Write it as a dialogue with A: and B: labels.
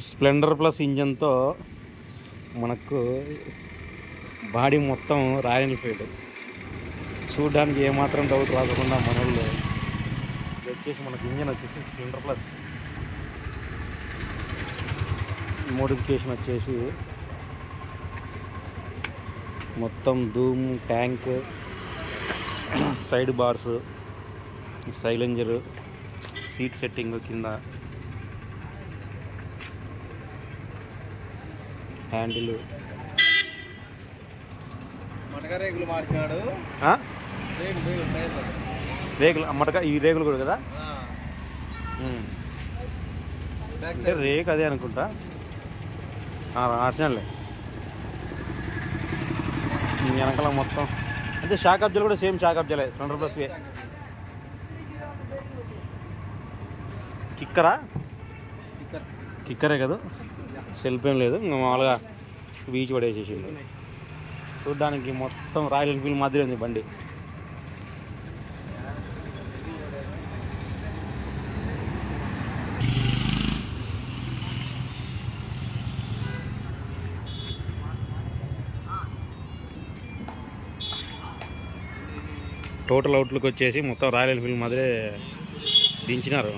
A: Splendor plus ఇంజన్తో మనకు body మొత్తం royal Enfield చూడడానికి ఏమాత్రం డౌట్ రాకుండా మనల్లో ఇది వచ్చేసి మనకు ఇంజన్ వచ్చేసి స్ప్లెండర్ ప్లస్ మోడిఫికేషన్ వచ్చేసి మొత్తం Dhoom tank side bars silencer seat setting కింద హ్యాండిల్
B: రేకులు మార్చాడు
A: రేకులు మటక ఈ రేకులు కూడా కదా అంటే రేక్ అదే అనుకుంటా మార్చినాలే వెనకాల మొత్తం అంటే షాక్ అబ్జాలు కూడా సేమ్ షాక్ అబ్జాలే స్ప్లెండర్ ప్లస్ కిక్కరే కదా సెల్ఫ్ ఏం లేదు ఇంకా మామూలుగా బీచ్ పడేసేసిండు చూడ్డానికి మొత్తం రాయల్ ఎన్ఫీల్డ్ మాదిరి ఉంది బండి టోటల్ అవుట్లుక్ వచ్చేసి మొత్తం రాయల్ ఎన్ఫీల్డ్ మాదిరే దించినారు.